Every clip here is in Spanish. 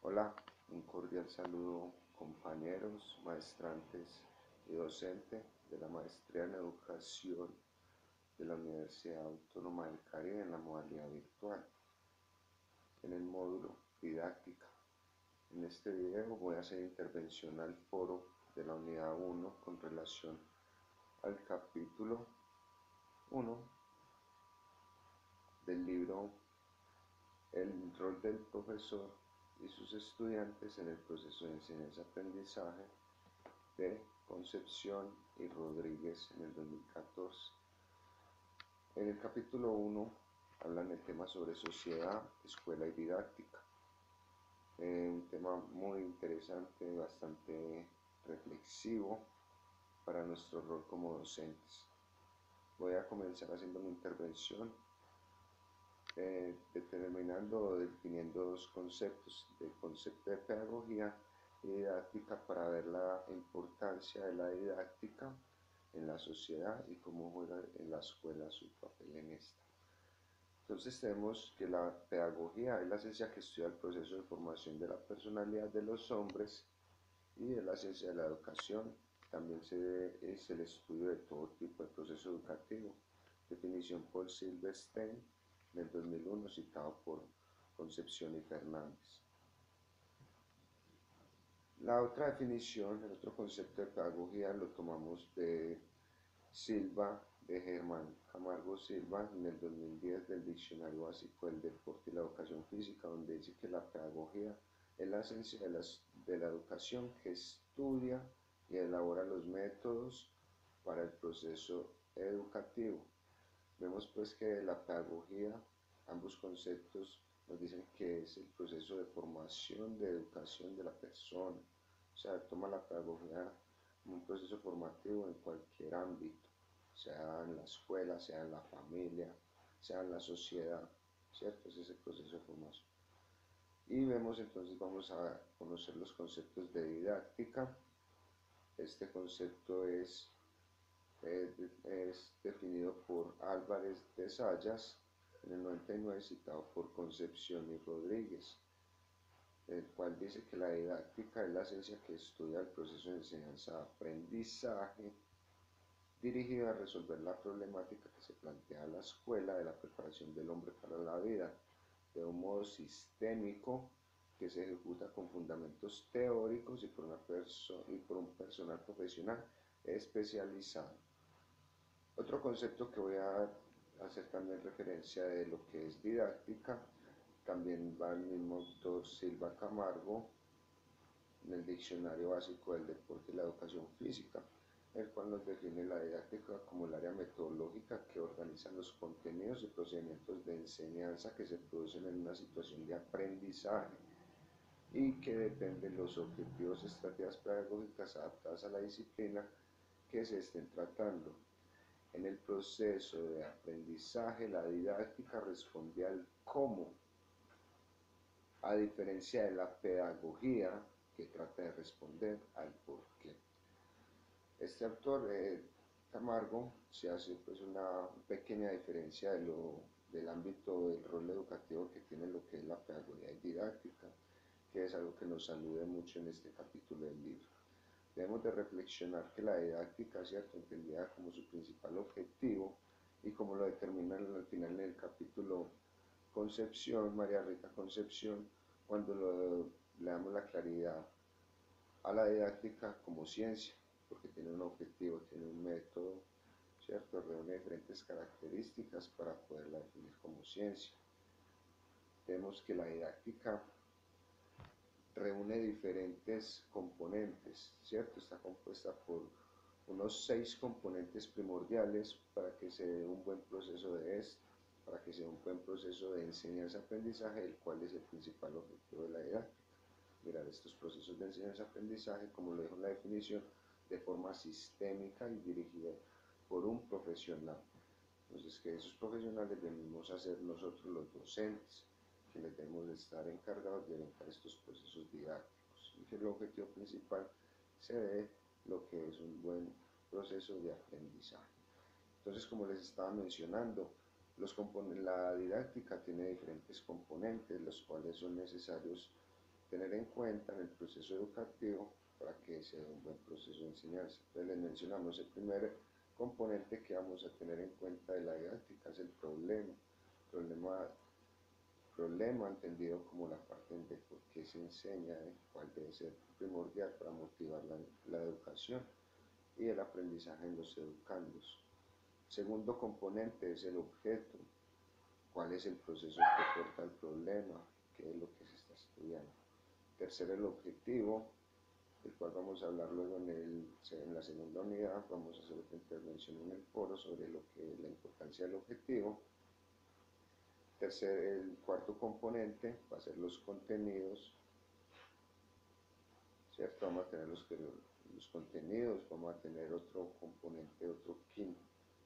Hola, un cordial saludo compañeros, maestrantes y docentes de la Maestría en Educación de la Universidad Autónoma del Caribe en la modalidad virtual, en el módulo didáctica. En este video voy a hacer intervención al foro de la unidad 1 con relación al capítulo 1 del libro El rol del profesor y sus estudiantes en el proceso de enseñanza-aprendizaje de Concepción y Rodríguez en el 2014. En el capítulo 1 hablan del tema sobre sociedad, escuela y didáctica. Un tema muy interesante, bastante reflexivo para nuestro rol como docentes. Voy a comenzar haciendo mi intervención determinando o definiendo dos conceptos, el concepto de pedagogía y didáctica, para ver la importancia de la didáctica en la sociedad y cómo juega en la escuela su papel en esta. Entonces tenemos que la pedagogía es la ciencia que estudia el proceso de formación de la personalidad de los hombres, y es la ciencia de la educación. También es el estudio de todo tipo de proceso educativo. Definición por Silverstein en el 2001, citado por Concepción y Fernández. La otra definición, el otro concepto de pedagogía, lo tomamos de Silva, de Germán Camargo Silva, en el 2010, del Diccionario Básico del Deporte y la Educación Física, donde dice que la pedagogía es la ciencia de la educación que estudia y elabora los métodos para el proceso educativo. Vemos pues que la pedagogía, ambos conceptos nos dicen que es el proceso de formación, de educación de la persona. O sea, toma la pedagogía como un proceso formativo en cualquier ámbito, sea en la escuela, sea en la familia, sea en la sociedad, ¿cierto? Ese es el proceso de formación. Y vemos entonces, vamos a conocer los conceptos de didáctica. Este concepto es definido por Álvarez de Sayas en el 99, citado por Concepción y Rodríguez, el cual dice que la didáctica es la ciencia que estudia el proceso de enseñanza-aprendizaje dirigido a resolver la problemática que se plantea en la escuela de la preparación del hombre para la vida, de un modo sistémico que se ejecuta con fundamentos teóricos y por un personal profesional especializado. Otro concepto que voy a hacer también referencia de lo que es didáctica, también va el mismo autor Silva Camargo en el Diccionario Básico del Deporte y la Educación Física, el cual nos define la didáctica como el área metodológica que organiza los contenidos y procedimientos de enseñanza que se producen en una situación de aprendizaje y que dependen de los objetivos y estrategias pedagógicas adaptadas a la disciplina que se estén tratando. En el proceso de aprendizaje, la didáctica responde al cómo, a diferencia de la pedagogía, que trata de responder al por qué. Este autor, Camargo, se hace pues una pequeña diferencia del ámbito del rol educativo que tiene lo que es la pedagogía y didáctica, que es algo que nos alude mucho en este capítulo del libro. Debemos de reflexionar que la didáctica, ¿cierto?, entendida como su principal objetivo y como lo determina al final en el capítulo Concepción, María Rita Concepción, cuando le damos la claridad a la didáctica como ciencia, porque tiene un objetivo, tiene un método, ¿cierto?, reúne diferentes características para poderla definir como ciencia. Vemos que la didáctica reúne diferentes componentes, ¿cierto? Está compuesta por unos 6 componentes primordiales para que se dé un buen proceso para que sea un buen proceso de enseñanza-aprendizaje, el cual es el principal objetivo de la didáctica. Mirar estos procesos de enseñanza-aprendizaje, como lo dijo en la definición, de forma sistémica y dirigida por un profesional. Entonces, que esos profesionales venimos a ser nosotros los docentes, que les debemos de estar encargados de orientar estos procesos didácticos, y que el objetivo principal se dé lo que es un buen proceso de aprendizaje. Entonces, como les estaba mencionando, la didáctica tiene diferentes componentes, los cuales son necesarios tener en cuenta en el proceso educativo para que sea un buen proceso de enseñanza. Entonces les mencionamos el primer componente que vamos a tener en cuenta de la didáctica es el problema, problema entendido como la parte de por qué se enseña, cuál debe ser primordial para motivar la educación y el aprendizaje en los educandos. Segundo componente es el objeto, cuál es el proceso que aporta el problema, qué es lo que se está estudiando. Tercero, el objetivo, del cual vamos a hablar luego en la segunda unidad. Vamos a hacer otra intervención en el foro sobre la importancia del objetivo. El cuarto componente va a ser los contenidos, ¿cierto? Vamos a tener los contenidos, vamos a tener otro componente,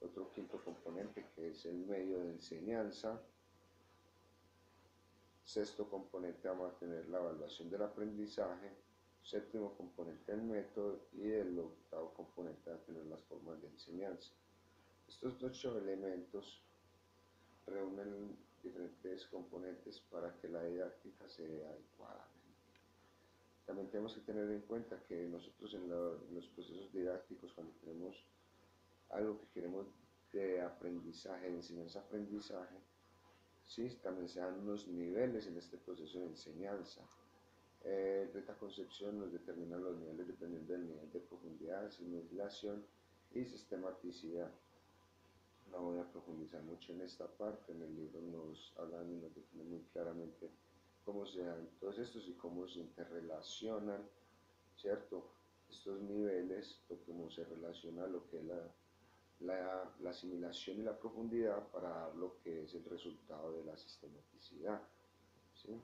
otro quinto componente que es el medio de enseñanza. Sexto componente vamos a tener la evaluación del aprendizaje. Séptimo componente el método y el octavo componente va a tener las formas de enseñanza. Estos 8 elementos reúnen diferentes componentes para que la didáctica se dé adecuadamente. También tenemos que tener en cuenta que nosotros en los procesos didácticos, cuando tenemos algo que queremos de aprendizaje, de enseñanza-aprendizaje, sí, también se dan unos niveles en este proceso de enseñanza. Esta concepción nos determina los niveles dependiendo del nivel de profundidad, asimilación y sistematicidad. No voy a profundizar mucho en esta parte, en el libro nos hablan y nos define muy claramente cómo se dan todos estos y cómo se interrelacionan, ¿cierto? Estos niveles, cómo se relaciona lo que es la asimilación y la profundidad para dar lo que es el resultado de la sistematicidad, ¿sí?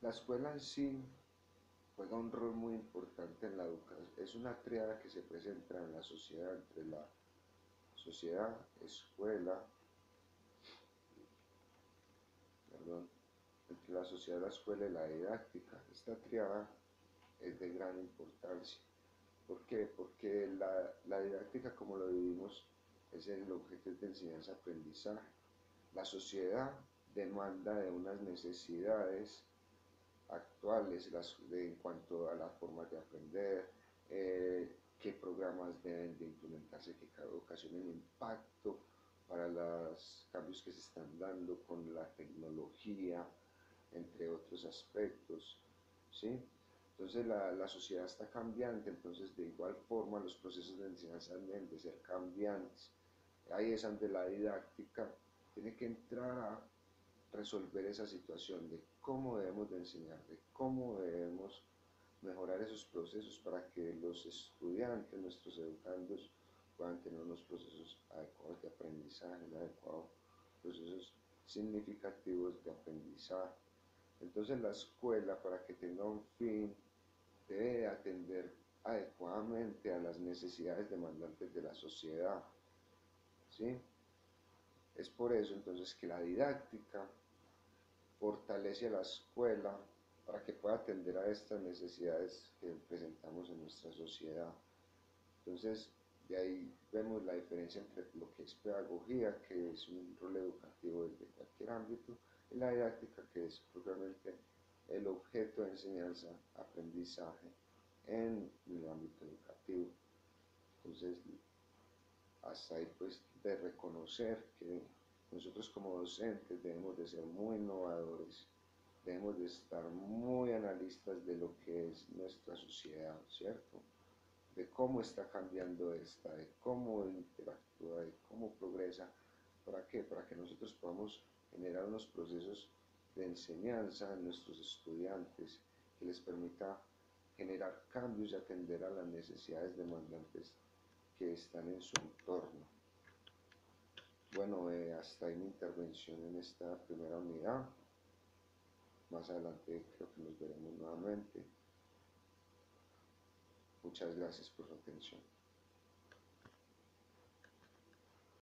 La escuela en sí juega un rol muy importante en la educación. Es una triada que se presenta en la sociedad entre la sociedad, escuela, perdón, entre la sociedad, la escuela y la didáctica. Esta triada es de gran importancia. ¿Por qué? Porque la didáctica, como lo vivimos, es el objeto de enseñanza-aprendizaje. La sociedad demanda de unas necesidades actuales en cuanto a las formas de aprender, qué programas deben de implementarse que ocasionen impacto para los cambios que se están dando con la tecnología, entre otros aspectos, ¿sí? Entonces la sociedad está cambiante, entonces de igual forma los procesos de enseñanza deben de ser cambiantes. Ahí es donde la didáctica tiene que entrar a resolver esa situación de cómo debemos de enseñar, de cómo debemos mejorar esos procesos para que los estudiantes, nuestros educandos, puedan tener unos procesos adecuados de aprendizaje, adecuados procesos significativos de aprendizaje. Entonces la escuela, para que tenga un fin, debe atender adecuadamente a las necesidades demandantes de la sociedad, ¿sí? Es por eso entonces que la didáctica fortalece a la escuela para que pueda atender a estas necesidades que presentamos en nuestra sociedad. Entonces, de ahí vemos la diferencia entre lo que es pedagogía, que es un rol educativo desde cualquier ámbito, y la didáctica, que es propiamente el objeto de enseñanza, aprendizaje en el ámbito educativo. Entonces, hasta ahí pues de reconocer que nosotros como docentes debemos de ser muy innovadores, debemos de estar muy analistas de lo que es nuestra sociedad, ¿cierto? De cómo está cambiando esta, de cómo interactúa, de cómo progresa. ¿Para qué? Para que nosotros podamos generar unos procesos de enseñanza en nuestros estudiantes que les permita generar cambios y atender a las necesidades demandantes que están en su entorno. Bueno, hasta ahí mi intervención en esta primera unidad. Más adelante creo que nos veremos nuevamente. Muchas gracias por su atención.